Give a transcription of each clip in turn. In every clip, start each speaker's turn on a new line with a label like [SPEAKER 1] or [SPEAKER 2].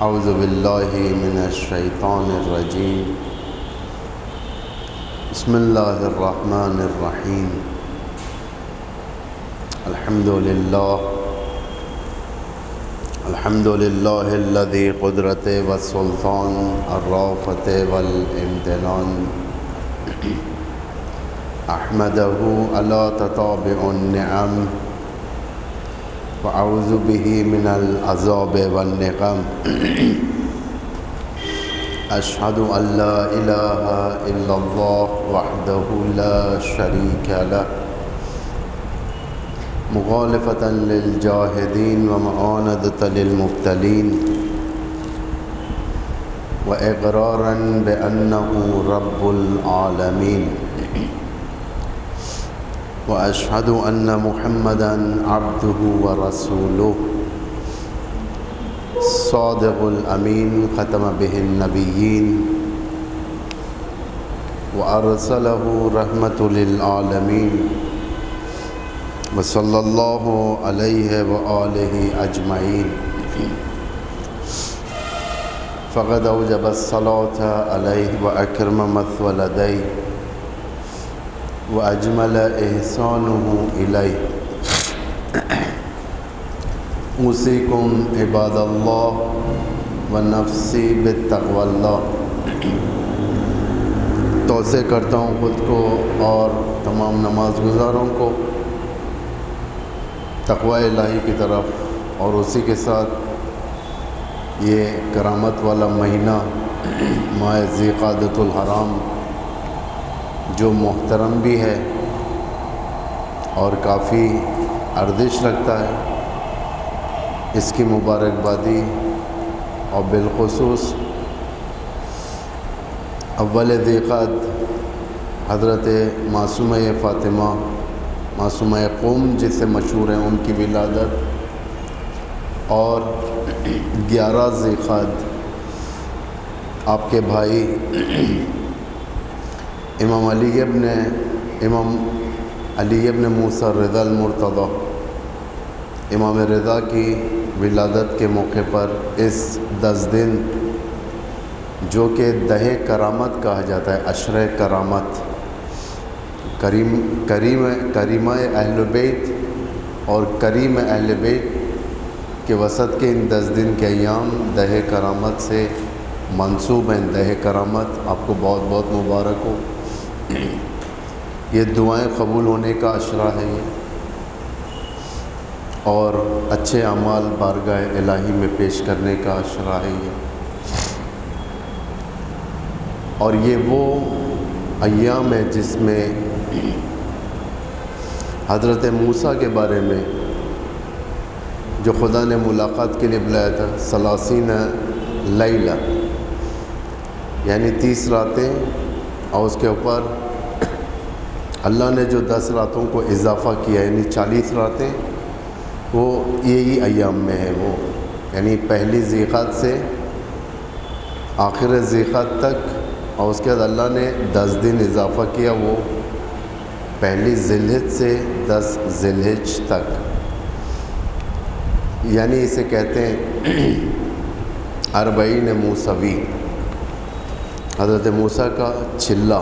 [SPEAKER 1] اعوذ باللہ من الشیطان الرجیم بسم اللہ الرحمن الرحیم الحمد للہ الذی قدرت والسلطان الرافت والامتنان احمدہ علی تتابع النعم وأعوذ به من العذاب والنقم أشهد أن لا إله إلا الله وحده لا شريك له مخالفة للجاهدين ومعاندة للمبتلين وإقرارا بأنه رب العالمين وأشهد أن محمدًا عبده ورسوله الصادق الأمين ختم به النبيين وأرسله رحمة للعالمين وصلى الله عليه وآله أجمعين فقد أوجب الصلاة عليه وأكرم مثوى لديه وأجمل إحسانه إليه أوصيكم عباد الله ونفسي بالتقوى الله توصیہ کرتا ہوں خود کو اور تمام نماز گزاروں کو تقوی الہی کی طرف، اور اسی کے ساتھ یہ کرامت والا مہینہ ماہ ذی قعدۃ الحرام جو محترم بھی ہے اور کافی ارزش رکھتا ہے، اس کی مبارکبادی اور بالخصوص اول ذی قعد حضرت معصومہ فاطمہ معصومہ قم جس سے مشہور ہیں ان کی ولادت، اور 11 ذی قعد آپ کے بھائی امام علی ابن موسیٰ رضا المرتضی امام رضا کی ولادت کے موقع پر اس 10 دن جو کہ دہ کرامت کہا جاتا ہے، عشر کرامت، کریمہ اہل بیت اور کریم اہل بیت کے وسط کے ان 10 دن کے ایام دہ کرامت سے منسوب ہیں۔ دہ کرامت آپ کو بہت بہت مبارک ہو، یہ دعائیں قبول ہونے کا عشرہ ہے یہ، اور اچھے اعمال بارگاہ الہی میں پیش کرنے کا عشرہ ہے یہ، اور یہ وہ ایام ہے جس میں حضرت موسیٰ کے بارے میں جو خدا نے ملاقات کے لیے بلایا تھا، 30 لیلہ یعنی 30 راتیں، اور اس کے اوپر اللہ نے جو 10 راتوں کو اضافہ کیا یعنی 40 راتیں، وہ یہی ایام میں ہے وہ، یعنی پہلی ذی قعد سے آخر ذی قعد تک، اور اس کے بعد اللہ نے 10 دن اضافہ کیا، وہ پہلی ذی الحج سے 10 ذی الحج تک، یعنی اسے کہتے ہیں 40 موسوی، حضرت موسیٰ کا چلہ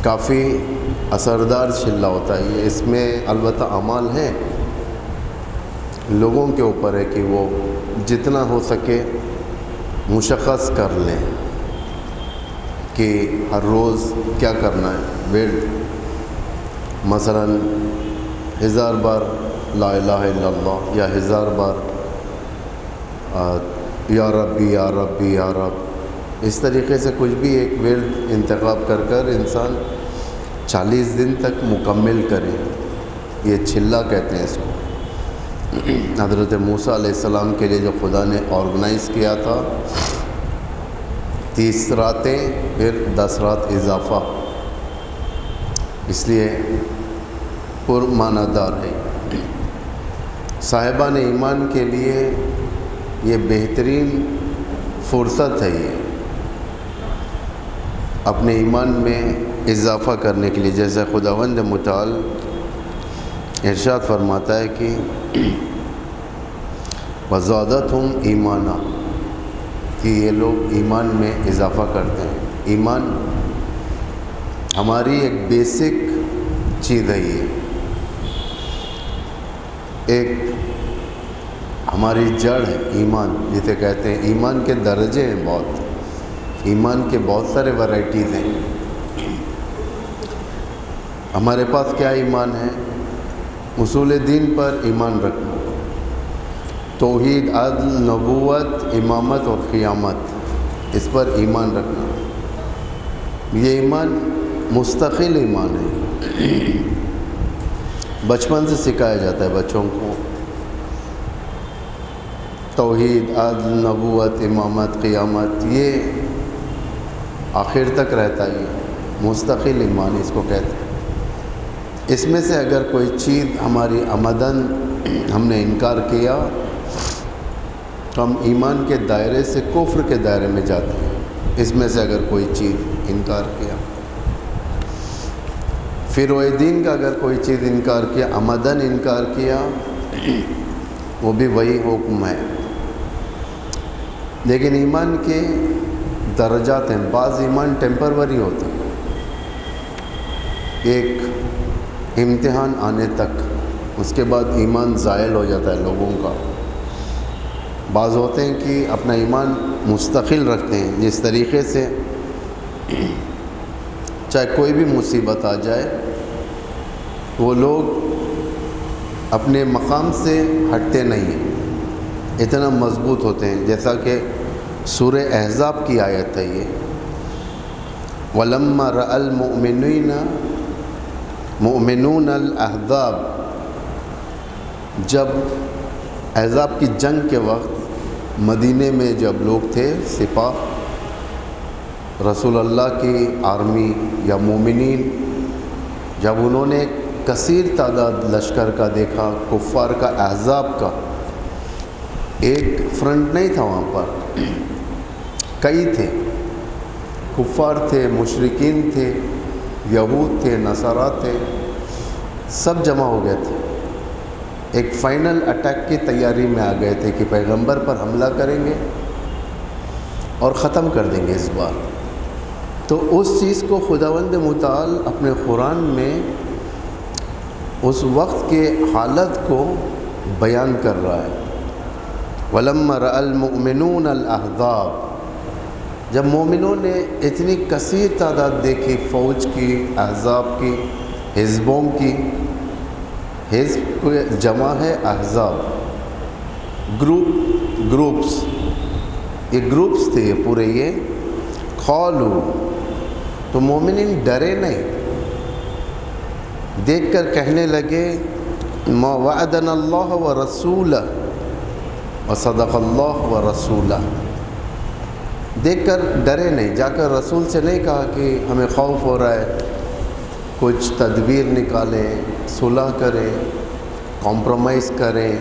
[SPEAKER 1] کافی اثردار چلہ ہوتا ہے یہ، اس میں البتہ اعمال ہیں، لوگوں کے اوپر ہے کہ وہ جتنا ہو سکے مشخص کر لیں کہ ہر روز کیا کرنا ہے۔ ورد مثلا 1000 بار لا الہ الا اللہ، یا 1000 بار یا ربی یا ربی یا رب، اس طریقے سے کچھ بھی ایک ورد انتخاب کر کر انسان 40 دن تک مکمل کرے، یہ چلہ کہتے ہیں اس کو۔ حضرت موسیٰ علیہ السلام کے لیے جو خدا نے آرگنائز کیا تھا، 30 راتیں پھر 10 رات اضافہ، اس لیے پرمعنی دار ہے۔ صاحبان ایمان کے لیے یہ بہترین فرصت ہے یہ اپنے ایمان میں اضافہ کرنے کے لیے، جیسے خداوند متعال ارشاد فرماتا ہے کہ وزادتہم ایمانا، کہ یہ لوگ ایمان میں اضافہ کرتے ہیں۔ ایمان ہماری ایک بیسک چیز ہے، یہ ایک ہماری جڑ ہے ایمان جسے کہتے ہیں۔ ایمان کے درجے ہیں بہت، ایمان کے بہت سارے ورائٹیز ہیں۔ ہمارے پاس کیا ایمان ہے؟ اصول دین پر ایمان رکھنا، توحید، عدل، نبوت، امامت اور قیامت، اس پر ایمان رکھنا۔ یہ ایمان مستقل ایمان ہے، بچپن سے سکھایا جاتا ہے بچوں کو۔ توحید، عدل، نبوت، امامت، قیامت، یہ آخر تک رہتا ہے، یہ مستقل ایمان اس کو کہتے ہیں۔ اس میں سے اگر کوئی چیز ہماری عمدن ہم نے انکار کیا تو ہم ایمان کے دائرے سے کفر کے دائرے میں جاتے ہیں۔ اس میں سے اگر کوئی چیز انکار کیا، فروع دین کا اگر کوئی چیز انکار کیا، عمدن انکار کیا، وہ بھی وہی حکم ہے۔ لیکن ایمان کے درجات ہیں، بعض ایمان ٹیمپروری ہوتا ہے، ایک امتحان آنے تک، اس کے بعد ایمان زائل ہو جاتا ہے لوگوں کا۔ بعض ہوتے ہیں کہ اپنا ایمان مستقل رکھتے ہیں، جس طریقے سے چاہے کوئی بھی مصیبت آ جائے وہ لوگ اپنے مقام سے ہٹتے نہیں ہیں، اتنا مضبوط ہوتے ہیں۔ جیسا کہ سورہ احزاب کی آیت ہے یہ، وَلَمَّا رَأَى الْمُؤْمِنُونَ الْأَحْزَابَ، جب احزاب کی جنگ کے وقت مدینے میں جب لوگ تھے، سپاہ، رسول اللہ کی آرمی یا مومنین، جب انہوں نے کثیر تعداد لشکر کا دیکھا، کفار کا، احزاب کا، ایک فرنٹ نہیں تھا وہاں پر، کئی تھے، کفار تھے، مشرکین تھے، یہود تھے، نصارہ تھے، سب جمع ہو گئے تھے، ایک فائنل اٹیک کی تیاری میں آ گئے تھے کہ پیغمبر پر حملہ کریں گے اور ختم کر دیں گے اس بار۔ تو اس چیز کو خداوند متعال اپنے قرآن میں اس وقت کے حالت کو بیان کر رہا ہے۔ وَلَمَّا رَأَى الْمُؤْمِنُونَ الْأَحْزَابَ، جب مومنوں نے اتنی کثیر تعداد دیکھی، فوج کی، احزاب کی، حزبوں کی، حزب جمع ہے احزاب، گروپس، یہ گروپس تھے یہ پورے، یہ قالوا، تو مومنین ڈرے نہیں، دیکھ کر کہنے لگے ما وعدنا اللہ ورسولہ وصدق اللہ ورسولہ، دیکھ کر ڈرے نہیں، جا کر رسول سے نہیں کہا کہ ہمیں خوف ہو رہا ہے، کچھ تدبیر نکالیں، صلح کریں، کمپرومائز کریں،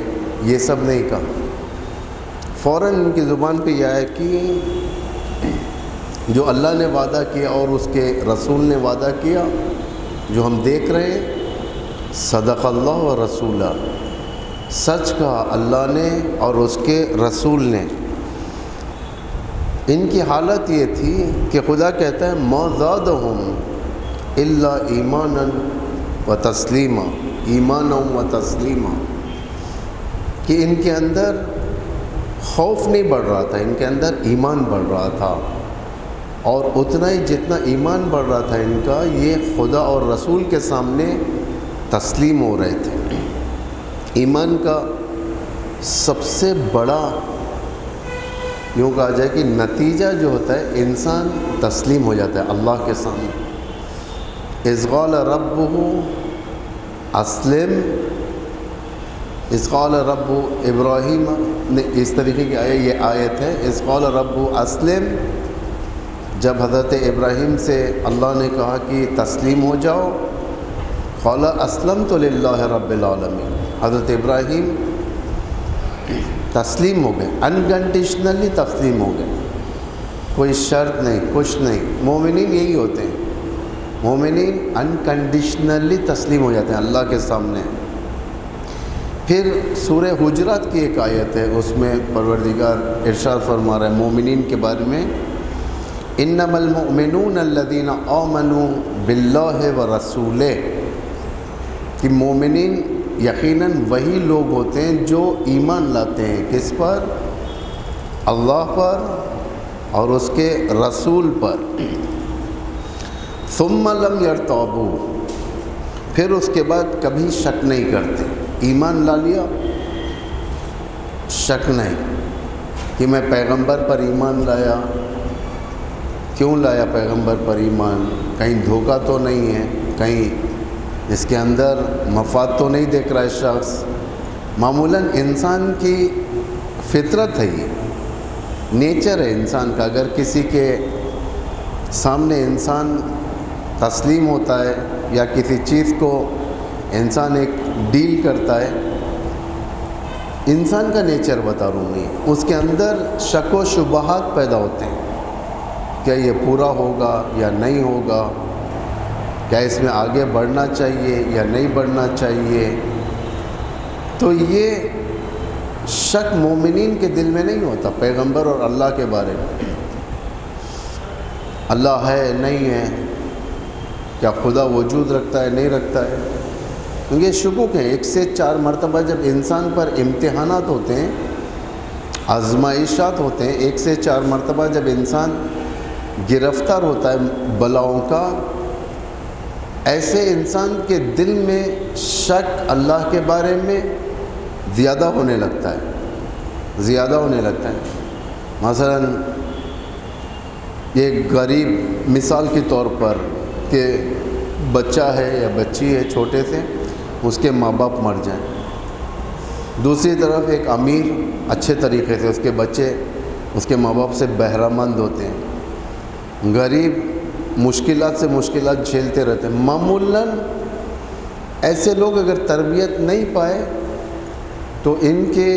[SPEAKER 1] یہ سب نہیں کہا۔ فوراً ان کی زبان پہ یہ آیا کہ جو اللہ نے وعدہ کیا اور اس کے رسول نے وعدہ کیا، جو ہم دیکھ رہے ہیں، صدق اللہ و رسولہ، سچ کہا اللہ نے اور اس کے رسول نے۔ ان کی حالت یہ تھی کہ خدا کہتا ہے ما زادہم الا ایمانا و تسلیما، ایمانا و تسلیما، کہ ان کے اندر خوف نہیں بڑھ رہا تھا، ان کے اندر ایمان بڑھ رہا تھا، اور اتنا ہی جتنا ایمان بڑھ رہا تھا ان کا، یہ خدا اور رسول کے سامنے تسلیم ہو رہے تھے۔ ایمان کا سب سے بڑا یوں کہا جائے کہ نتیجہ جو ہوتا ہے، انسان تسلیم ہو جاتا ہے اللہ کے سامنے۔ اذ قال ربہ اسلم، اذ قال رب ابراہیم، اس طریقے کی یہ آیت ہے، اذ قال رب اسلم، جب حضرت ابراہیم سے اللہ نے کہا کہ تسلیم ہو جاؤ، قال اسلمت للہ رب العالمین، حضرت ابراہیم تسلیم ہو گئے، انکنڈیشنلی تسلیم ہو گئے، کوئی شرط نہیں، کچھ نہیں۔ مومنین یہی ہوتے ہیں، مومنین انکنڈیشنلی تسلیم ہو جاتے ہیں اللہ کے سامنے۔ پھر سورہ حجرات کی ایک آیت ہے، اس میں پروردگار ارشاد فرما رہا ہے مومنین کے بارے میں، انما المؤمنون الذین آمنوا باللہ ورسولہ، کہ مومنین یقیناً وہی لوگ ہوتے ہیں جو ایمان لاتے ہیں کس پر؟ اللہ پر اور اس کے رسول پر، ثم لم یرتابوا، پھر اس کے بعد کبھی شک نہیں کرتے۔ ایمان لا لیا، شک نہیں کہ میں پیغمبر پر ایمان لایا، کیوں لایا پیغمبر پر ایمان؟ کہیں دھوکہ تو نہیں ہے، کہیں اس کے اندر مفاد تو نہیں دیکھ رہا ہے شخص؟ معمولاً انسان کی فطرت ہے، یہ نیچر ہے انسان کا۔ اگر کسی کے سامنے انسان تسلیم ہوتا ہے یا کسی چیز کو انسان ایک ڈیل کرتا ہے، انسان کا نیچر بتا رہا ہوں میں، اس کے اندر شک و شبہات پیدا ہوتے ہیں، کیا یہ پورا ہوگا یا نہیں ہوگا، کیا اس میں آگے بڑھنا چاہیے یا نہیں بڑھنا چاہیے۔ تو یہ شک مومنین کے دل میں نہیں ہوتا پیغمبر اور اللہ کے بارے میں، اللہ ہے نہیں ہے، کیا خدا وجود رکھتا ہے نہیں رکھتا ہے، کیونکہ شکوک ہیں۔ 1 سے 4 مرتبہ جب انسان پر امتحانات ہوتے ہیں، آزمائشات ہوتے ہیں، 1 سے 4 مرتبہ جب انسان گرفتار ہوتا ہے بلاؤں کا، ایسے انسان کے دل میں شک اللہ کے بارے میں زیادہ ہونے لگتا ہے۔ مثلا ایک غریب مثال کے طور پر کہ بچہ ہے یا بچی ہے چھوٹے سے، اس کے ماں باپ مر جائیں، دوسری طرف ایک امیر اچھے طریقے سے، اس کے بچے اس کے ماں باپ سے بہرہ مند ہوتے ہیں، غریب مشکلات سے مشکلات جھیلتے رہتے ہیں۔ معمولاً ایسے لوگ اگر تربیت نہیں پائے تو ان کے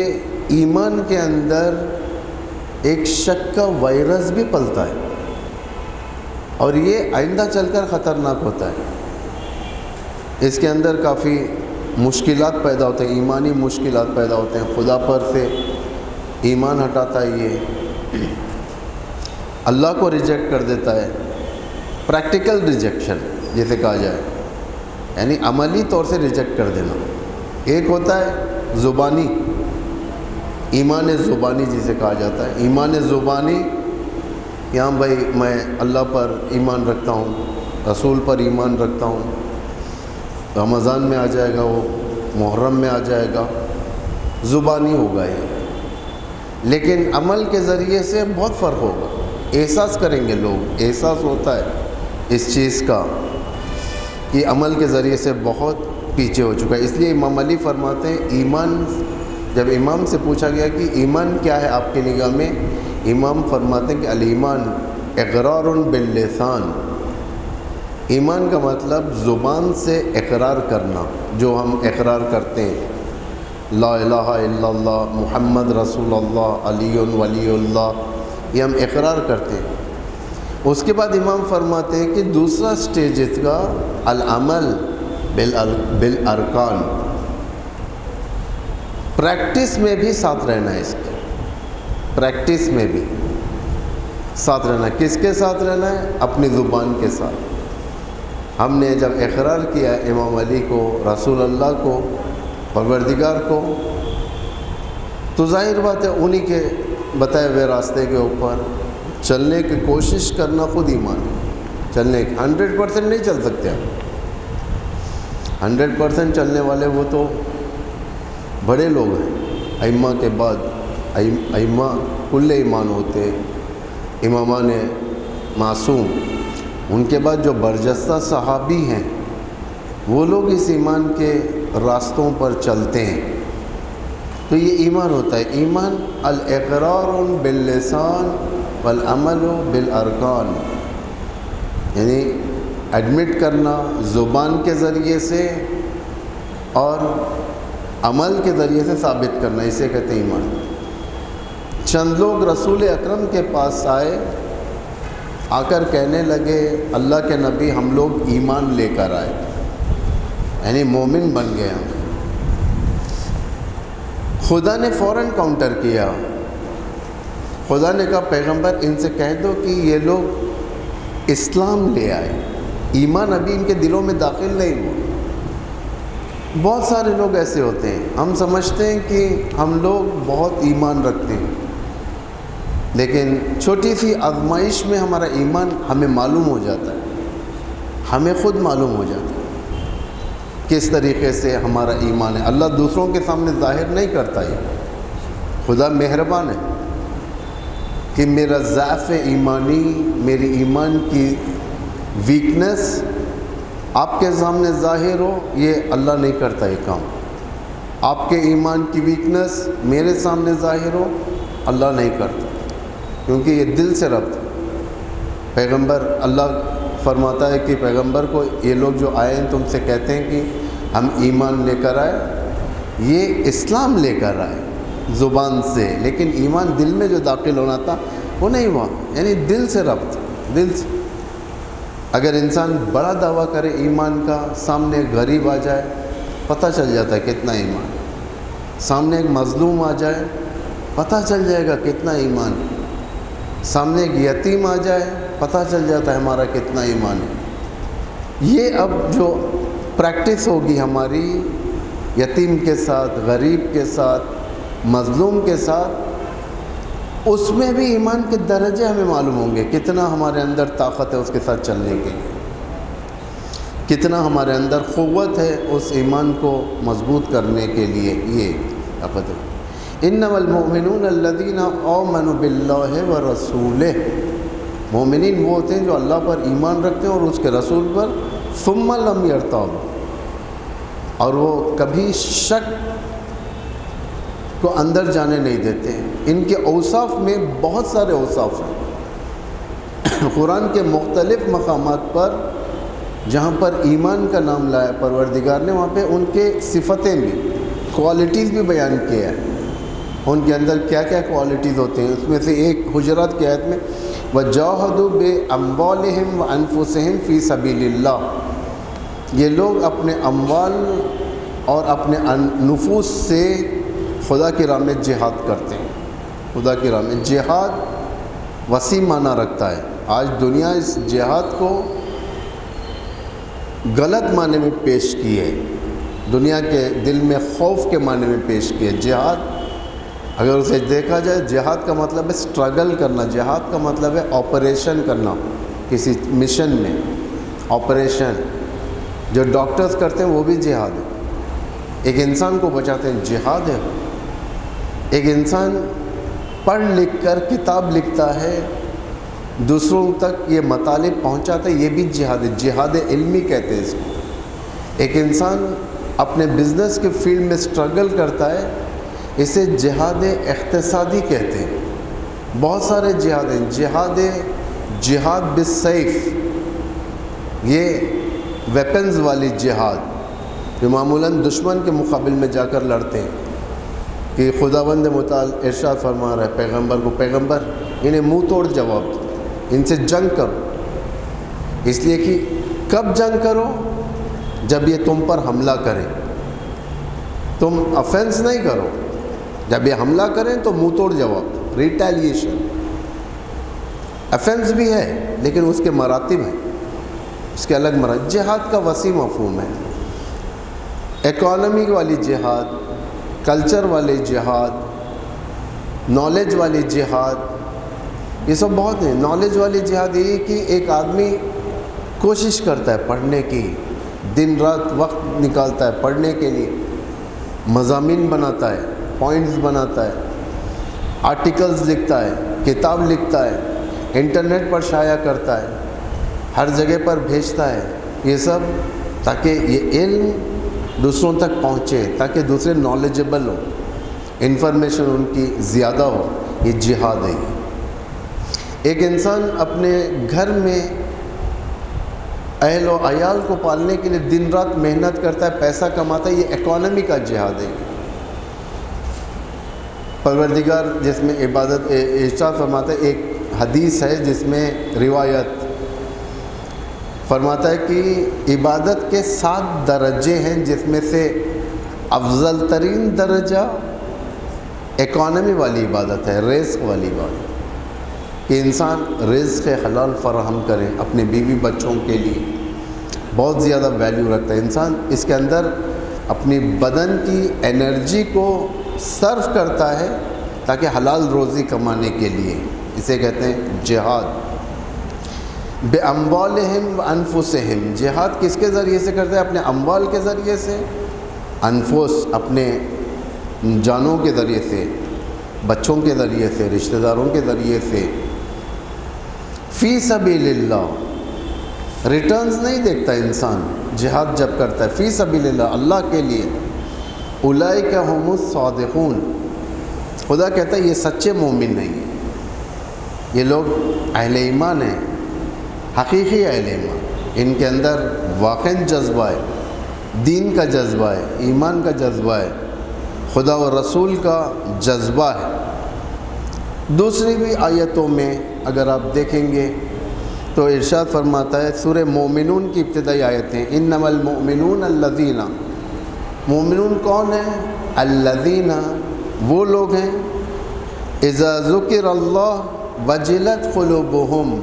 [SPEAKER 1] ایمان کے اندر ایک شک کا وائرس بھی پلتا ہے، اور یہ آئندہ چل کر خطرناک ہوتا ہے۔ اس کے اندر کافی مشکلات پیدا ہوتے ہیں، ایمانی مشکلات پیدا ہوتے ہیں، خدا پر سے ایمان ہٹاتا ہے، یہ اللہ کو ریجیکٹ کر دیتا ہے، پریکٹیکل ریجیکشن جیسے کہا جائے، یعنی عملی طور سے ریجیکٹ کر دینا۔ ایک ہوتا ہے زبانی، ایمان زبانی جسے کہا جاتا ہے، ایمان زبانی، یہاں بھائی میں اللہ پر ایمان رکھتا ہوں، رسول پر ایمان رکھتا ہوں، رمضان میں آ جائے گا، وہ محرم میں آ جائے گا، زبانی ہوگا یہ، لیکن عمل کے ذریعے سے بہت فرق ہوگا۔ احساس کریں گے لوگ، احساس ہوتا ہے اس چیز کا کہ عمل کے ذریعے سے بہت پیچھے ہو چکا ہے۔ اس لیے امام علی فرماتے ہیں ایمان، جب امام سے پوچھا گیا کہ ایمان کیا ہے آپ کی نگاہ میں، امام فرماتے ہیں کہ الایمان اقرار باللسان، ایمان کا مطلب زبان سے اقرار کرنا، جو ہم اقرار کرتے ہیں، لا الہ الا اللہ، محمد رسول اللہ، علی ولی اللہ، یہ ہم اقرار کرتے ہیں۔ اس کے بعد امام فرماتے ہیں کہ دوسرا سٹیج اس کا العمل بالارکان، پریکٹس میں بھی ساتھ رہنا ہے، اس کے پریکٹس میں بھی ساتھ رہنا ہے۔ کس کے ساتھ رہنا ہے؟ اپنی زبان کے ساتھ۔ ہم نے جب اقرار کیا امام علی کو، رسول اللہ کو، پروردگار کو، تو ظاہر بات ہے انہی کے بتائے ہوئے راستے کے اوپر چلنے کی کوشش کرنا خود ایمان ہے۔ چلنے 100% نہیں چل سکتے آپ، 100% چلنے والے وہ تو بڑے لوگ ہیں، ائمہ کے بعد ائمہ کل ایمان ہوتے، امامان معصوم، ان کے بعد جو برجستہ صحابی ہیں وہ لوگ اس ایمان کے راستوں پر چلتے ہیں، تو یہ ایمان ہوتا ہے۔ ایمان الاقرار باللسان والعمل بالارکان، یعنی ایڈمٹ کرنا زبان کے ذریعے سے اور عمل کے ذریعے سے ثابت کرنا، اسے کہتے ہیں ایمان۔ چند لوگ رسول اکرم کے پاس آئے، آ کر کہنے لگے اللہ کے نبی ہم لوگ ایمان لے کر آئے، یعنی مومن بن گئے ہم۔ خدا نے فوراً کاؤنٹر کیا. خدا نے کہا پیغمبر ان سے کہہ دو کہ یہ لوگ اسلام لے آئے، ایمان ابھی ان کے دلوں میں داخل نہیں ہوا. بہت سارے لوگ ایسے ہوتے ہیں، ہم سمجھتے ہیں کہ ہم لوگ بہت ایمان رکھتے ہیں، لیکن چھوٹی سی آزمائش میں ہمارا ایمان ہمیں معلوم ہو جاتا ہے، ہمیں خود معلوم ہو جاتا ہے کس طریقے سے ہمارا ایمان ہے. اللہ دوسروں کے سامنے ظاہر نہیں کرتا ہے. خدا مہربان ہے کہ میرا ضعف ایمانی، میری ایمان کی ویکنس آپ کے سامنے ظاہر ہو، یہ اللہ نہیں کرتا یہ کام. آپ کے ایمان کی ویکنس میرے سامنے ظاہر ہو، اللہ نہیں کرتا، کیونکہ یہ دل سے ربط ہے. پیغمبر اللہ فرماتا ہے کہ پیغمبر کو یہ لوگ جو آئے ہیں تم سے کہتے ہیں کہ ہم ایمان لے کر آئے، یہ اسلام لے کر آئے زبان سے، لیکن ایمان دل میں جو داخل ہونا تھا وہ نہیں ہوا. یعنی دل سے ربط، دل سے. اگر انسان بڑا دعویٰ کرے ایمان کا، سامنے غریب آ جائے پتہ چل جاتا ہے کتنا ایمان ہے. سامنے ایک مظلوم آ جائے پتہ چل جائے گا کتنا ایمان ہے. سامنے ایک یتیم آ جائے پتہ چل جاتا ہے ہمارا کتنا ایمان ہے. یہ اب جو پریکٹس ہوگی ہماری یتیم کے ساتھ، غریب کے ساتھ، مظلوم کے ساتھ، اس میں بھی ایمان کے درجے ہمیں معلوم ہوں گے. کتنا ہمارے اندر طاقت ہے اس کے ساتھ چلنے کے لیے، کتنا ہمارے اندر قوت ہے اس ایمان کو مضبوط کرنے کے لیے. یہ طاقت ہے. انما المؤمنون الذین آمنوا باللہ ورسولہ. مومنین وہ ہوتے ہیں جو اللہ پر ایمان رکھتے ہیں اور اس کے رسول پر، ثم لم یرتابوا، اور وہ کبھی شک کو اندر جانے نہیں دیتے ہیں. ان کے اوصاف میں بہت سارے اوصاف ہیں. قرآن کے مختلف مقامات پر جہاں پر ایمان کا نام لایا پروردگار نے، وہاں پہ ان کے صفتیں بھی، کوالٹیز بھی بیان کیا ہے. ان کے اندر کیا کیا کوالٹیز ہوتے ہیں. اس میں سے ایک حجرات کی آیت میں وَجَاهَدُوا بِأَمْوَالِهِمْ وَأَنفُسِهِمْ فِي سَبِيلِ اللَّهِ. یہ لوگ اپنے اموال اور اپنے نفوس سے خدا کی راہ میں جہاد کرتے ہیں. خدا کی راہ میں جہاد وسیع معنی رکھتا ہے. آج دنیا اس جہاد کو غلط معنی میں پیش کی ہے. دنیا کے دل میں خوف کے معنی میں پیش کی ہے. جہاد اگر اسے دیکھا جائے، جہاد کا مطلب ہے سٹرگل کرنا. جہاد کا مطلب ہے آپریشن کرنا کسی مشن میں. آپریشن جو ڈاکٹرز کرتے ہیں وہ بھی جہاد ہے. ایک انسان کو بچاتے ہیں، جہاد ہے. ایک انسان پڑھ لکھ کر کتاب لکھتا ہے، دوسروں تک یہ مطالب پہنچاتا ہے، یہ بھی جہاد ہے. جہاد علمی کہتے ہیں اس کو. ایک انسان اپنے بزنس کے فیلڈ میں سٹرگل کرتا ہے، اسے جہاد اقتصادی کہتے ہیں. بہت سارے جہاد ہیں. جہاد بالسیف، یہ ویپنز والی جہاد جو معمولاً دشمن کے مقابل میں جا کر لڑتے ہیں. کہ خداوند متعال ارشاد فرما رہا ہے پیغمبر کو، پیغمبر انہیں منہ توڑ جواب دو، ان سے جنگ کرو. اس لیے کہ کب جنگ کرو؟ جب یہ تم پر حملہ کریں. تم افینس نہیں کرو، جب یہ حملہ کریں تو منہ توڑ جواب، ریٹیلیشن. افینس بھی ہے لیکن اس کے مراتب ہیں، اس کے الگ مراتب. جہاد کا وسیع مفہوم ہے. اکانومی والی جہاد، کلچر والی جہاد، نالج والی جہاد، یہ سب بہت ہیں. نالج والی جہاد یہ کہ ایک آدمی کوشش کرتا ہے پڑھنے کی، دن رات وقت نکالتا ہے پڑھنے کے لیے، مضامین بناتا ہے، پوائنٹس بناتا ہے، آرٹیکلز لکھتا ہے، کتاب لکھتا ہے، انٹرنیٹ پر شائع کرتا ہے، ہر جگہ پر بھیجتا ہے. یہ سب تاکہ یہ علم دوسروں تک پہنچے، تاکہ دوسرے نالجبل ہو، انفارمیشن ان کی زیادہ ہو. یہ جہاد ہے. ایک انسان اپنے گھر میں اہل و عیال کو پالنے کے لیے دن رات محنت کرتا ہے، پیسہ کماتا ہے، یہ اکانومی کا جہاد ہے. پروردگار جس میں عبادت ارشاد فرماتا ہے، ایک حدیث ہے جس میں روایت فرماتا ہے کہ عبادت کے 7 درجے ہیں، جس میں سے افضل ترین درجہ اکانومی والی عبادت ہے، رزق والی عبادت، کہ انسان رزق حلال فراہم کرے اپنے بیوی بچوں کے لیے، بہت زیادہ ویلیو رکھتا ہے انسان۔ اس کے اندر اپنی بدن کی انرجی کو صرف کرتا ہے تاکہ حلال روزی کمانے کے لیے، اسے کہتے ہیں جہاد۔ بِأَمْوَالِهِمْ وَأَنفُسِهِمْ، جہاد کس کے ذریعے سے کرتے ہیں؟ اپنے اموال کے ذریعے سے، انفس اپنے جانوں کے ذریعے سے، بچوں کے ذریعے سے، رشتہ داروں کے ذریعے سے۔ فی سبیل اللہ، ریٹرنز نہیں دیکھتا انسان جہاد جب کرتا ہے، فی سبیل اللہ، اللہ کے لیے۔ اولئک ھم الصادقون، خدا کہتا ہے یہ سچے مومن نہیں ہیں، یہ لوگ اہل ایمان ہیں، حقیقی اہل ایمان، ان کے اندر واقعی جذبہ ہے، دین کا جذبہ ہے، ایمان کا جذبہ ہے، خدا و رسول کا جذبہ ہے۔ دوسری بھی آیتوں میں اگر آپ دیکھیں گے تو ارشاد فرماتا ہے، سورہ مومنون کی ابتدائی آیتیں، انما المؤمنون الذین، مومنون کون ہیں؟ الذین، وہ لوگ ہیں، اذا ذکر اللہ وجلت قلوبہم،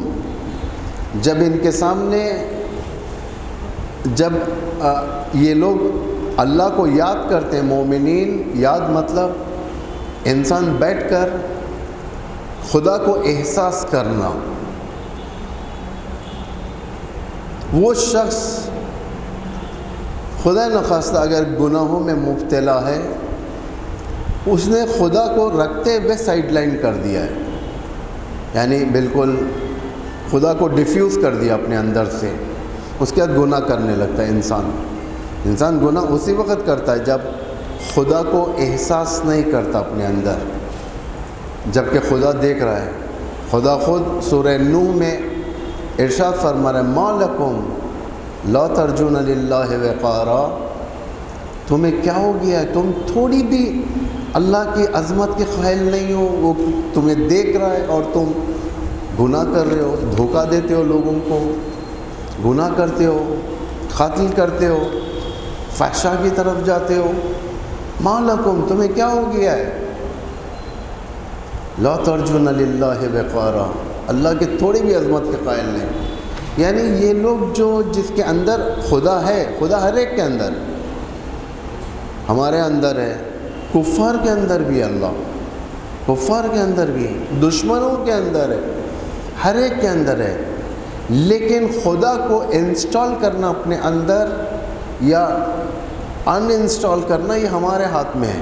[SPEAKER 1] جب ان کے سامنے، جب یہ لوگ اللہ کو یاد کرتے ہیں، مومنین، یاد مطلب انسان بیٹھ کر خدا کو احساس کرنا۔ وہ شخص خدا نخواستہ اگر گناہوں میں مبتلا ہے، اس نے خدا کو رکھتے ہوئے سائیڈ لائن کر دیا ہے، یعنی بالکل خدا کو ڈیفیوز کر دیا اپنے اندر سے، اس کے بعد گناہ کرنے لگتا ہے انسان گناہ اسی وقت کرتا ہے جب خدا کو احساس نہیں کرتا اپنے اندر، جبکہ خدا دیکھ رہا ہے۔ خدا خود سورہ نوح میں ارشاد فرما رہا ہے، ما لکم لا ترجون للہ وقارا، تمہیں کیا ہو گیا ہے، تم تھوڑی بھی اللہ کی عظمت کے قائل نہیں ہو، وہ تمہیں دیکھ رہا ہے اور تم گناہ کر رہے ہو، دھوکہ دیتے ہو لوگوں کو، گناہ کرتے ہو، قتل کرتے ہو، فحشاء کی طرف جاتے ہو۔ ما لکم، تمہیں کیا ہو گیا ہے، لا ترجون للہ وقارا، اللہ کی تھوڑی بھی عظمت کے قائل نہیں۔ یعنی یہ لوگ جو جس کے اندر خدا ہے، خدا ہر ایک کے اندر، ہمارے اندر ہے، کفار کے اندر بھی اللہ، کفار کے اندر بھی، دشمنوں کے اندر ہے، ہر ایک کے اندر ہے، لیکن خدا کو انسٹال کرنا اپنے اندر یا ان انسٹال کرنا یہ ہمارے ہاتھ میں ہے۔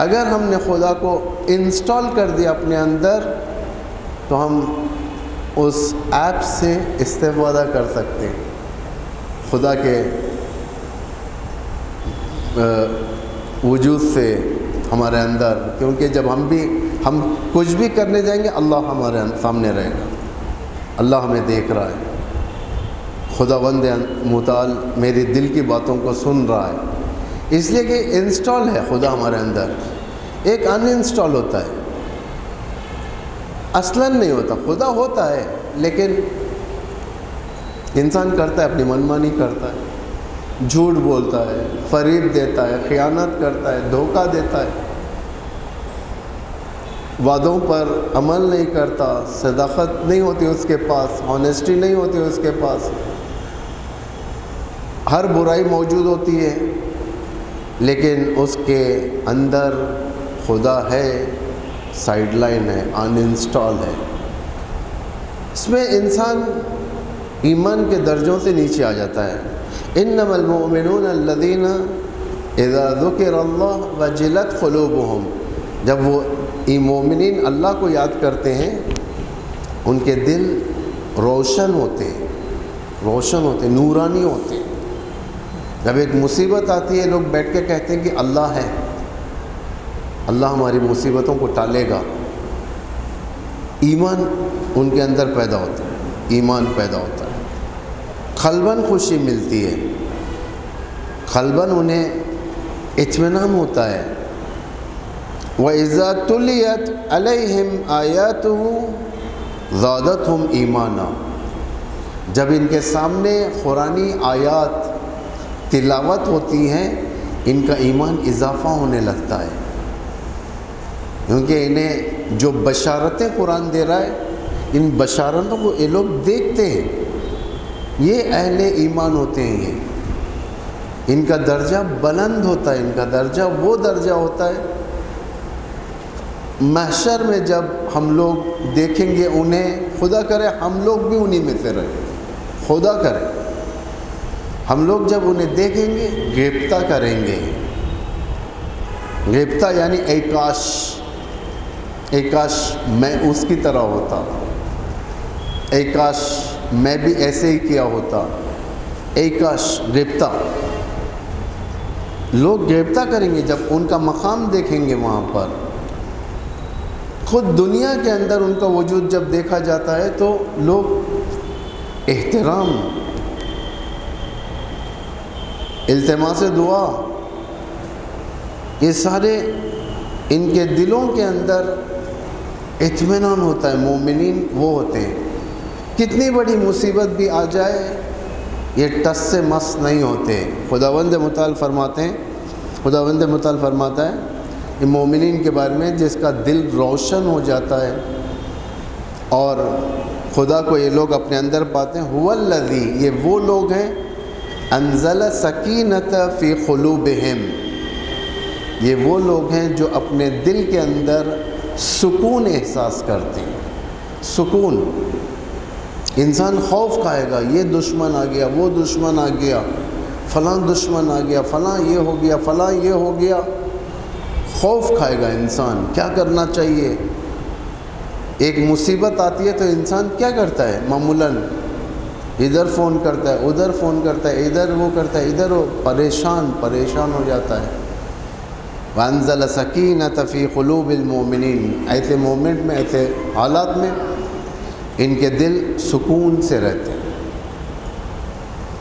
[SPEAKER 1] اگر ہم نے خدا کو انسٹال کر دیا اپنے اندر تو ہم اس ایپ سے استفادہ کر سکتے ہیں خدا کے وجود سے ہمارے اندر، کیونکہ جب ہم کچھ بھی کرنے جائیں گے اللہ ہمارے سامنے رہے گا، اللہ ہمیں دیکھ رہا ہے، خداوند متعال میری دل کی باتوں کو سن رہا ہے، اس لیے کہ انسٹال ہے خدا ہمارے اندر، ایک ان انسٹال ہوتا ہے، اصلاً نہیں ہوتا، خدا ہوتا ہے لیکن انسان کرتا ہے، اپنی منمانی کرتا ہے، جھوٹ بولتا ہے، فریب دیتا ہے، خیانت کرتا ہے، دھوکہ دیتا ہے، وعدوں پر عمل نہیں کرتا، صداقت نہیں ہوتی اس کے پاس، آنیسٹی نہیں ہوتی اس کے پاس، ہر برائی موجود ہوتی ہے، لیکن اس کے اندر خدا ہے، سائیڈ لائن ہے، ان انسٹال ہے۔ اس میں انسان ایمان کے درجوں سے نیچے آ جاتا ہے۔ انما المؤمنون الذین اذا ذکر اللہ وجلت قلوبہم، جب وہ مومنین اللہ کو یاد کرتے ہیں ان کے دل روشن ہوتے ہیں، نورانی ہوتے ہیں۔ جب ایک مصیبت آتی ہے لوگ بیٹھ کے کہتے ہیں کہ اللہ ہے، اللہ ہماری مصیبتوں کو ٹالے گا، ایمان ان کے اندر پیدا ہوتا ہے، ایمان پیدا ہوتا ہے، قلباً خوشی ملتی ہے، قلباً انہیں اطمینان ہوتا ہے۔ وَإِذَا تُلِيَتْ عَلَيْهِمْ آيَاتُهُ زَادَتْهُمْ ایمانا، جب ان کے سامنے قرآنی آیات تلاوت ہوتی ہیں ان کا ایمان اضافہ ہونے لگتا ہے، کیونکہ انہیں جو بشارتیں قرآن دے رہا ہے، ان بشارتوں کو یہ لوگ دیکھتے ہیں، یہ اہل ایمان ہوتے ہیں، یہ ان کا درجہ بلند ہوتا ہے، ان کا درجہ وہ درجہ ہوتا ہے محشر میں جب ہم لوگ دیکھیں گے انہیں، خدا کرے ہم لوگ بھی انہی میں سے رہیں، خدا کرے ہم لوگ جب انہیں دیکھیں گے غیبتہ کریں گے۔ غیبتہ یعنی اے کاش میں اس کی طرح ہوتا، اے کاش میں بھی ایسے ہی کیا ہوتا، اے کاش، غیبتہ لوگ غیبتہ کریں گے جب ان کا مقام دیکھیں گے وہاں پر۔ خود دنیا کے اندر ان کا وجود جب دیکھا جاتا ہے تو لوگ احترام، التماس دعا، یہ سارے ان کے دلوں کے اندر اطمینان ہوتا ہے۔ مومنین وہ ہوتے ہیں کتنی بڑی مصیبت بھی آ جائے یہ ٹس سے مس نہیں ہوتے۔ خداوند متعال فرماتے ہیں، خداوند متعال فرماتا ہے کہ مومنین کے بارے میں جس کا دل روشن ہو جاتا ہے اور خدا کو یہ لوگ اپنے اندر پاتے ہیں، هو الذی، یہ وہ لوگ ہیں، انزل سکینۃ فی قلوبہم، یہ وہ لوگ ہیں جو اپنے دل کے اندر سکون احساس کرتے ہیں۔ سکون، انسان خوف کھائے گا، یہ دشمن آ گیا، وہ دشمن آ گیا، فلاں دشمن آ گیا، فلاں یہ ہو گیا، فلاں یہ ہو گیا، خوف کھائے گا انسان۔ کیا کرنا چاہیے؟ ایک مصیبت آتی ہے تو انسان کیا کرتا ہے؟ معمولاً ادھر فون کرتا ہے، ادھر فون کرتا ہے، ادھر وہ کرتا ہے، ادھر وہ، پریشان ہو جاتا ہے۔ وَأَنزَلَ سَكِينَةَ فِي قُلُوبِ الْمُؤْمِنِينَ، ایسے مومنٹ میں، ایسے حالات میں ان کے دل سکون سے رہتے ہیں،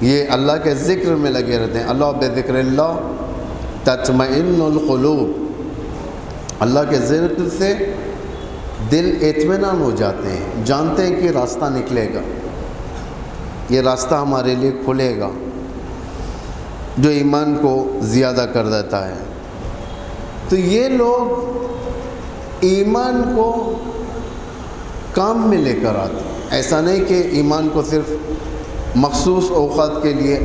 [SPEAKER 1] یہ اللہ کے ذکر میں لگے رہتے ہیں۔ اللہ بذکر اللہ تطمئن القلوب، اللہ کے ذکر سے دل اطمینان ہو جاتے ہیں، جانتے ہیں کہ راستہ نکلے گا، یہ راستہ ہمارے لیے کھلے گا، جو ایمان کو زیادہ کر دیتا ہے۔ تو یہ لوگ ایمان کو کام میں لے کر آتے ہیں، ایسا نہیں کہ ایمان کو صرف مخصوص اوقات کے لیے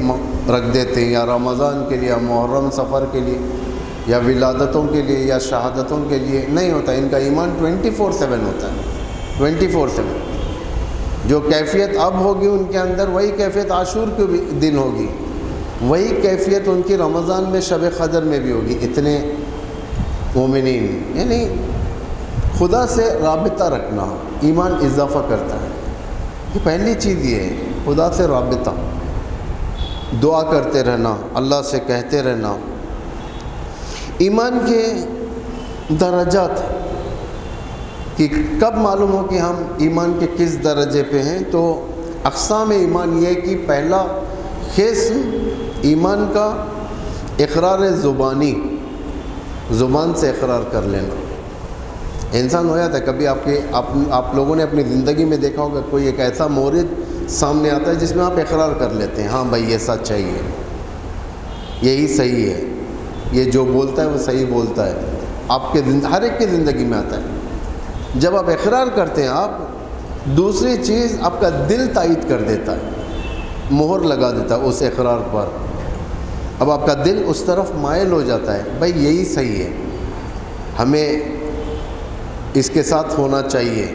[SPEAKER 1] رکھ دیتے ہیں، یا رمضان کے لیے، یا محرم سفر کے لیے، یا ولادتوں کے لیے، یا شہادتوں کے لیے نہیں ہوتا۔ ان کا ایمان 24/7 ہوتا ہے، 24/7۔ جو کیفیت اب ہوگی ان کے اندر وہی کیفیت عاشور کے دن ہوگی، وہی کیفیت ان کی رمضان میں شب قدر میں بھی ہوگی۔ اتنے مومنین، یعنی خدا سے رابطہ رکھنا ایمان اضافہ کرتا ہے۔ یہ پہلی چیز یہ ہے، خدا سے رابطہ، دعا کرتے رہنا، اللہ سے کہتے رہنا۔ ایمان کے درجات کہ کب معلوم ہو کہ ہم ایمان کے کس درجے پہ ہیں، تو اقسام ایمان یہ ہے کہ پہلا قسم ایمان کا اقرار زبانی، زبان سے اقرار کر لینا۔ انسان ہو جاتا ہے کبھی، آپ لوگوں نے اپنی زندگی میں دیکھا ہوگا کوئی ایک ایسا مورد سامنے آتا ہے جس میں آپ اقرار کر لیتے ہیں، ہاں بھائی یہ سچ ہے، یہی صحیح ہے، یہ جو بولتا ہے وہ صحیح بولتا ہے۔ آپ کے ہر ایک کی زندگی میں آتا ہے۔ جب آپ اقرار کرتے ہیں، آپ دوسری چیز آپ کا دل تائید کر دیتا ہے، مہر لگا دیتا ہے اس اقرار پر۔ اب آپ کا دل اس طرف مائل ہو جاتا ہے، بھائی یہی صحیح ہے، ہمیں اس کے ساتھ ہونا چاہیے،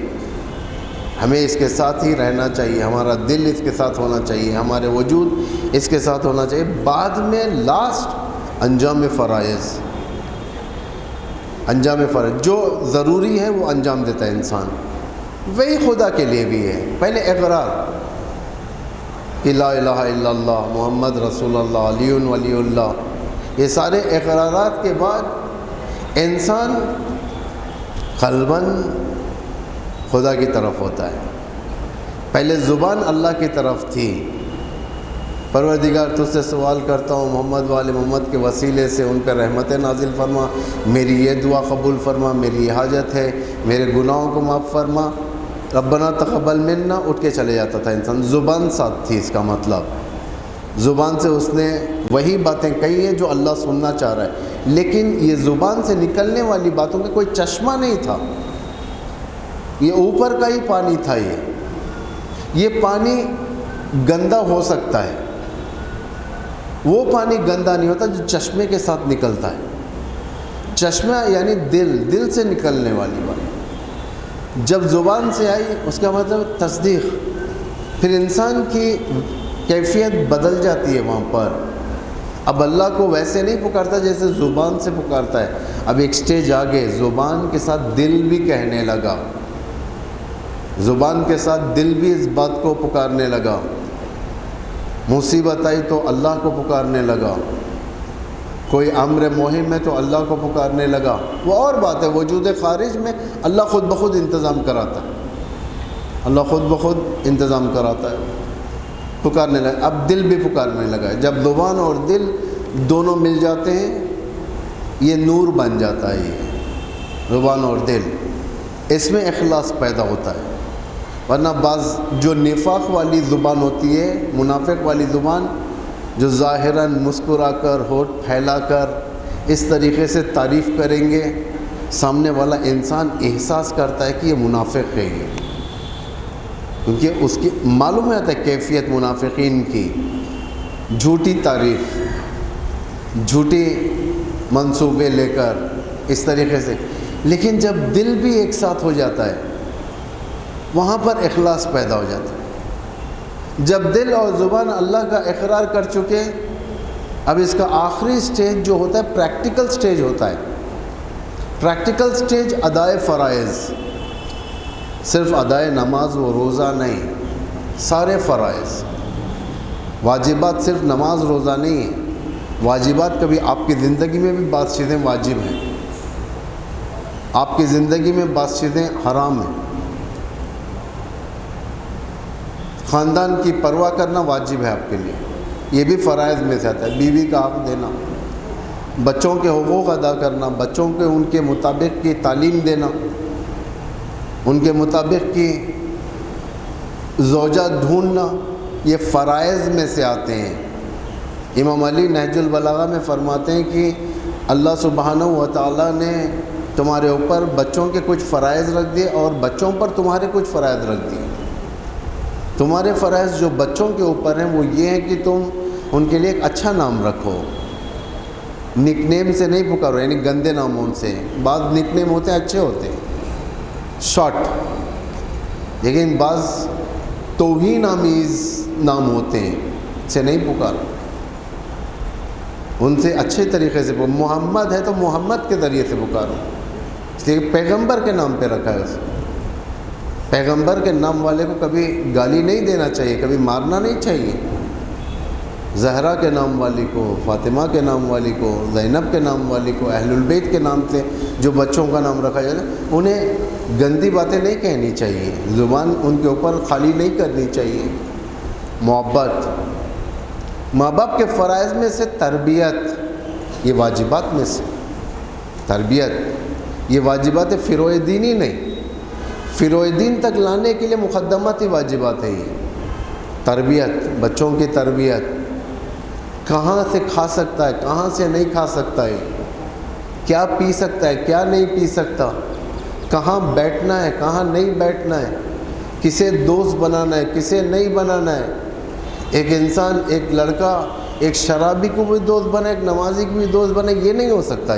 [SPEAKER 1] ہمیں اس کے ساتھ ہی رہنا چاہیے، ہمارا دل اس کے ساتھ ہونا چاہیے، ہمارے وجود اس کے ساتھ ہونا چاہیے۔ بعد میں لاسٹ انجام فرائض، جو ضروری ہے وہ انجام دیتا ہے انسان۔ وہی خدا کے لیے بھی ہے، پہلے اقرار کہ لا الہ الا اللہ محمد رسول اللہ علی ولی اللہ، یہ سارے اقرارات کے بعد انسان قلباً خدا کی طرف ہوتا ہے۔ پہلے زبان اللہ کی طرف تھی، پروردگار تجھ سے سوال کرتا ہوں محمد والے محمد کے وسیلے سے ان پہ رحمت نازل فرما، میری یہ دعا قبول فرما، میری یہ حاجت ہے، میرے گناہوں کو معاف فرما، ربنا تقبل منا، اٹھ کے چلے جاتا تھا انسان۔ زبان ساتھ تھی، اس کا مطلب زبان سے اس نے وہی باتیں کہی ہیں جو اللہ سننا چاہ رہا ہے۔ لیکن یہ زبان سے نکلنے والی باتوں کا کوئی چشمہ نہیں تھا، یہ اوپر کا ہی پانی تھا۔ یہ پانی گندا ہو سکتا ہے، وہ پانی گندا نہیں ہوتا جو چشمے کے ساتھ نکلتا ہے۔ چشمہ یعنی دل سے نکلنے والی بات جب زبان سے آئی، اس کا مطلب تصدیق، پھر انسان کی کیفیت بدل جاتی ہے وہاں پر۔ اب اللہ کو ویسے نہیں پکارتا جیسے زبان سے پکارتا ہے، اب ایک سٹیج آگے زبان کے ساتھ دل بھی کہنے لگا، زبان کے ساتھ دل بھی اس بات کو پکارنے لگا۔ مصیبت آئی تو اللہ کو پکارنے لگا، کوئی امر مہم ہے تو اللہ کو پکارنے لگا۔ وہ اور بات ہے، وجود خارج میں اللہ خود بخود انتظام کراتا ہے، اللہ خود بخود انتظام کراتا ہے، پکارنے لگا۔ اب دل بھی پکارنے لگا، جب زبان اور دل دونوں مل جاتے ہیں یہ نور بن جاتا ہے۔ یہ زبان اور دل، اس میں اخلاص پیدا ہوتا ہے۔ ورنہ بعض جو نفاق والی زبان ہوتی ہے، منافق والی زبان، جو ظاہراً مسکرا کر ہونٹ پھیلا کر اس طریقے سے تعریف کریں گے، سامنے والا انسان احساس کرتا ہے کہ یہ منافق ہے، یہ کیونکہ اس کی معلوم ہوتا ہے کیفیت منافقین کی، جھوٹی تعریف، جھوٹی منصوبے لے کر اس طریقے سے۔ لیکن جب دل بھی ایک ساتھ ہو جاتا ہے وہاں پر اخلاص پیدا ہو جاتا ہے۔ جب دل اور زبان اللہ کا اقرار کر چکے، اب اس کا آخری سٹیج جو ہوتا ہے پریکٹیکل سٹیج ہوتا ہے۔ پریکٹیکل سٹیج ادائے فرائض، صرف ادائے نماز و روزہ نہیں، سارے فرائض، واجبات صرف نماز روزہ نہیں ہے، واجبات کبھی آپ کی زندگی میں بھی بعض چیزیں واجب ہیں، آپ کی زندگی میں بعض چیزیں حرام ہیں۔ خاندان کی پرواہ کرنا واجب ہے آپ کے لیے، یہ بھی فرائض میں سے آتا ہے۔ بیوی کا حق دینا، بچوں کے حقوق ادا کرنا، بچوں کے ان کے مطابق کی تعلیم دینا، ان کے مطابق کی زوجہ ڈھونڈنا، یہ فرائض میں سے آتے ہیں۔ امام علی نہج البلاغہ میں فرماتے ہیں کہ اللہ سبحانہ و تعالیٰ نے تمہارے اوپر بچوں کے کچھ فرائض رکھ دیے اور بچوں پر تمہارے کچھ فرائض رکھ دیے۔ تمہارے فرائض جو بچوں کے اوپر ہیں وہ یہ ہیں کہ تم ان کے لیے ایک اچھا نام رکھو، نک نیم سے نہیں پکارو، یعنی گندے ناموں سے۔ بعض نک نیم ہوتے ہیں اچھے ہوتے ہیں، شارٹ، لیکن بعض توہین آمیز نام ہوتے ہیں، سے نہیں پکارو، ان سے اچھے طریقے سے پکارو۔ محمد ہے تو محمد کے ذریعے سے پکارو، اس لیے پیغمبر کے نام پہ رکھا ہے اسے۔ پیغمبر کے نام والے کو کبھی گالی نہیں دینا چاہیے، کبھی مارنا نہیں چاہیے۔ زہرا کے نام والی کو، فاطمہ کے نام والی کو، زینب کے نام والی کو، اہل البیت کے نام سے جو بچوں کا نام رکھا جاتا ہے انہیں گندی باتیں نہیں کہنی چاہیے، زبان ان کے اوپر خالی نہیں کرنی چاہیے۔ محبت، ماں باپ کے فرائض میں سے تربیت، یہ واجبات میں سے تربیت، یہ واجبات فروع دینی نہیں، فروع دین تک لانے کے لیے مقدماتی واجبات ہیں۔ یہ تربیت، بچوں کی تربیت، کہاں سے کھا سکتا ہے، کہاں سے نہیں کھا سکتا ہے، کیا پی سکتا ہے، کیا نہیں پی سکتا، کہاں بیٹھنا ہے، کہاں نہیں بیٹھنا ہے، کسے دوست بنانا ہے، کسے نہیں بنانا ہے۔ ایک انسان، ایک لڑکا ایک شرابی کو بھی دوست بنے، ایک نمازی کو بھی دوست بنے، یہ نہیں ہو سکتا،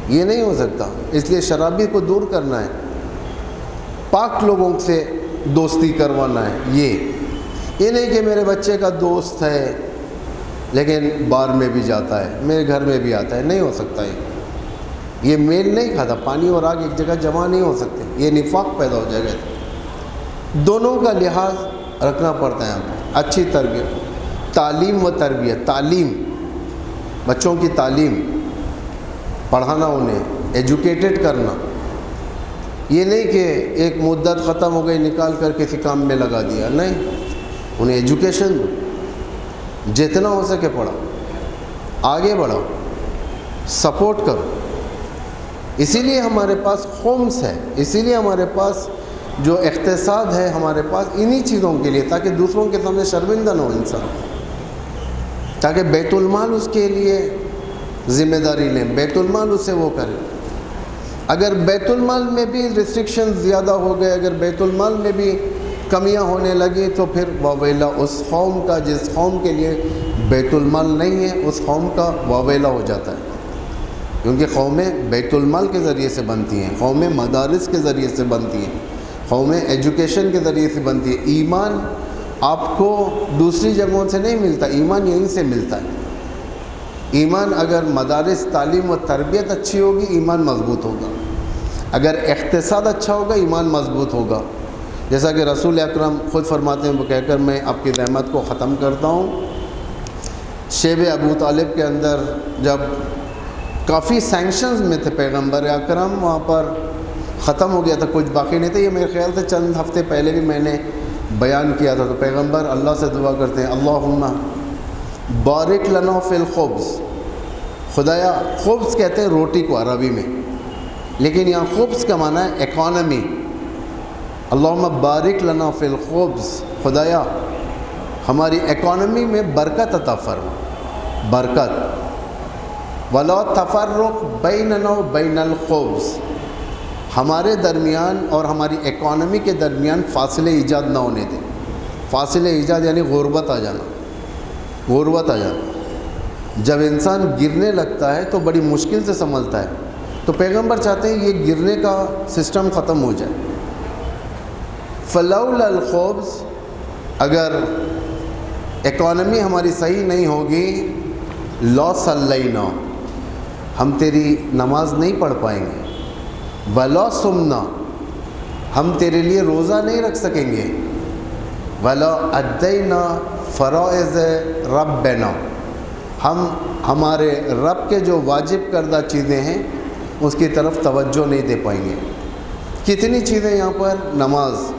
[SPEAKER 1] یہ نہیں ہو سکتا۔ اس لیے شرابی کو دور کرنا ہے، پاک لوگوں سے دوستی کروانا ہے۔ یہ نہیں کہ میرے بچے کا دوست ہے لیکن بار میں بھی جاتا ہے، میرے گھر میں بھی آتا ہے، نہیں ہو سکتا۔ یہ میل نہیں کھاتا، پانی اور آگ ایک جگہ جمع نہیں ہو سکتے، یہ نفاق پیدا ہو جائے گا۔ دونوں کا لحاظ رکھنا پڑتا ہے ہمیں۔ اچھی تربیت، تعلیم و تربیت، تعلیم، بچوں کی تعلیم، پڑھانا، انہیں ایجوکیٹڈ کرنا، یہ نہیں کہ ایک مدت ختم ہو گئی نکال کر کسی کام میں لگا دیا، نہیں، انہیں ایجوکیشن دو، جتنا ہو سکے پڑھاؤ، آگے بڑھاؤ، سپورٹ کرو۔ اسی لیے ہمارے پاس خمس ہے، اسی لیے ہمارے پاس جو اقتصاد ہے ہمارے پاس انہی چیزوں کے لیے، تاکہ دوسروں کے سامنے شرمندہ نہ ہو انسان، تاکہ بیت المال اس کے لیے ذمہ داری لیں، بیت المال اسے وہ کرے۔ اگر بیت المال میں بھی ریسٹرکشن زیادہ ہو گئے، اگر بیت المال میں بھی کمیاں ہونے لگی، تو پھر واویلا اس قوم کا جس قوم کے لیے بیت المال نہیں ہے، اس قوم کا واویلا ہو جاتا ہے، کیونکہ قومیں بیت المال کے ذریعے سے بنتی ہیں، قومیں مدارس کے ذریعے سے بنتی ہیں، قومیں ایجوکیشن کے ذریعے سے بنتی ہے۔ ایمان آپ کو دوسری جگہوں سے نہیں ملتا، ایمان یہیں سے ملتا ہے۔ ایمان اگر مدارس تعلیم و تربیت اچھی ہوگی، ایمان مضبوط ہوگا، اگر اقتصاد اچھا ہوگا، ایمان مضبوط ہوگا۔ جیسا کہ رسول اکرم خود فرماتے ہیں، وہ کہہ کر میں آپ کی رحمت کو ختم کرتا ہوں، شیب ابو طالب کے اندر جب کافی سینکشنز میں تھے پیغمبر اکرم، وہاں پر ختم ہو گیا تھا، کچھ باقی نہیں تھا۔ یہ میرے خیال سے چند ہفتے پہلے بھی میں نے بیان کیا تھا۔ تو پیغمبر اللہ سے دعا کرتے ہیں، اللہم بارک لنا فی الخبز، خدایا، خبز کہتے ہیں روٹی کو عربی میں، لیکن یہاں خبز کا معنی ہے اکانومی۔ اللہم بارک لنا فی الخبز، خدایا ہماری اکانومی میں برکت عطا فرما، برکت۔ ولا تفرق بیننا و بین الخبز، ہمارے درمیان اور ہماری اکانومی کے درمیان فاصلے ایجاد نہ ہونے دیں۔ فاصلے ایجاد یعنی غربت آ جانا، غربت آ جانا۔ جب انسان گرنے لگتا ہے تو بڑی مشکل سے سنبھلتا ہے، تو پیغمبر چاہتے ہیں یہ گرنے کا سسٹم ختم ہو جائے۔ فلولا الخبز، اگر اکانومی ہماری صحیح نہیں ہوگی، لا صلینا، ہم تیری نماز نہیں پڑھ پائیں گے، ولا صمنا، ہم تیرے لیے روزہ نہیں رکھ سکیں گے، ولا ادینا فرائض ربنا، ہم ہمارے رب کے جو واجب کردہ چیزیں ہیں اس کی طرف توجہ نہیں دے پائیں گے۔ کتنی چیزیں یہاں پر نماز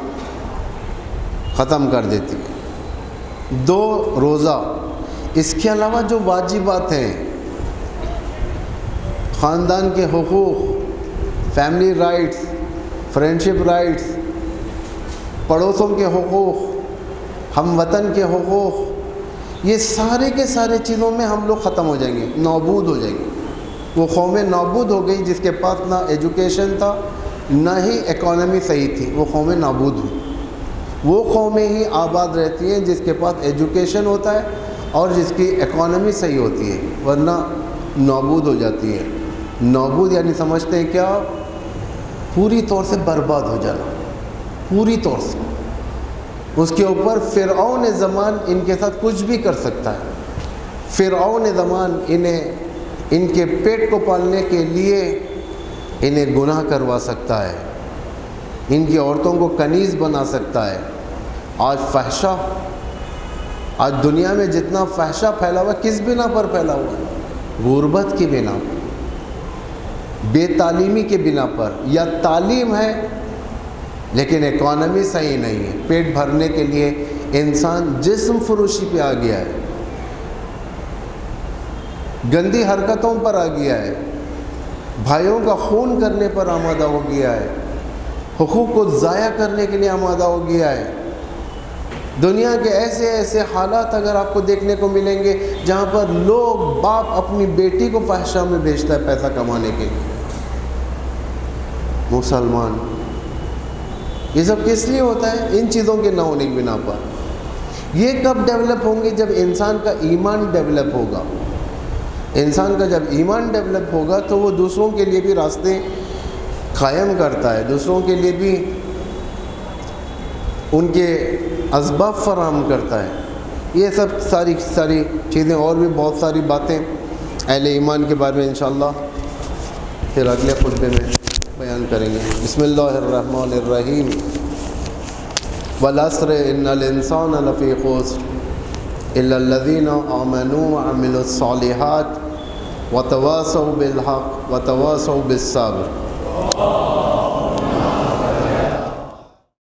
[SPEAKER 1] ختم کر دیتی ہے، 2 روزہ، اس کے علاوہ جو واجبات ہیں، خاندان کے حقوق، فیملی رائٹس، فرینڈشپ رائٹس، پڑوسوں کے حقوق، ہم وطن کے حقوق، یہ سارے کے سارے چیزوں میں ہم لوگ ختم ہو جائیں گے، نابود ہو جائیں گے۔ وہ قومیں نابود ہو گئی جس کے پاس نہ ایجوکیشن تھا نہ ہی اکانومی صحیح تھی، وہ قومیں نابود ہوئی۔ وہ قومیں ہی آباد رہتی ہیں جس کے پاس ایجوکیشن ہوتا ہے اور جس کی اکانومی صحیح ہوتی ہے، ورنہ نابود ہو جاتی ہے۔ نابود یعنی سمجھتے ہیں کیا؟ پوری طور سے برباد ہو جانا، پوری طور سے۔ اس کے اوپر فرعون زمان ان کے ساتھ کچھ بھی کر سکتا ہے۔ فرعون زمان ان کے پیٹ کو پالنے کے لیے انہیں گناہ کروا سکتا ہے، ان کی عورتوں کو کنیز بنا سکتا ہے۔ آج فحشہ، آج دنیا میں جتنا فحشہ پھیلا ہوا، کس بنا پر پھیلا ہوا ہے؟ غربت کی بنا پر، بے تعلیمی کے بنا پر، یا تعلیم ہے لیکن اکانومی صحیح نہیں ہے، پیٹ بھرنے کے لیے انسان جسم فروشی پہ آ گیا ہے، گندی حرکتوں پر آ گیا ہے، بھائیوں کا خون کرنے پر آمادہ ہو گیا ہے، حقوق کو ضائع کرنے کے لیے آمادہ ہو گیا ہے۔ دنیا کے ایسے ایسے حالات اگر آپ کو دیکھنے کو ملیں گے جہاں پر لوگ، باپ اپنی بیٹی کو فحشہ میں بیچتا ہے پیسہ کمانے کے لیے۔ مسلمان، یہ سب کس لیے ہوتا ہے؟ ان چیزوں کے نہ ہونے کی بنا پر۔ یہ کب ڈیولپ ہوں گے؟ جب انسان کا ایمان ڈیولپ ہوگا۔ انسان کا جب ایمان ڈیولپ ہوگا تو وہ دوسروں کے لیے بھی راستے قائم کرتا ہے، دوسروں کے لیے بھی ان کے اسباب فراہم کرتا ہے۔ یہ سب ساری چیزیں، اور بھی بہت ساری باتیں اہل ایمان کے بارے میں انشاءاللہ پھر اگلے خطبے میں بیان کریں گے۔ بسم اللہ الرحمن الرحیم۔ والعصر ان الانسان لفی خسر الا الذین آمنوا وعملوا الصالحات وتواصوا بالحق وتواصوا بالصبر۔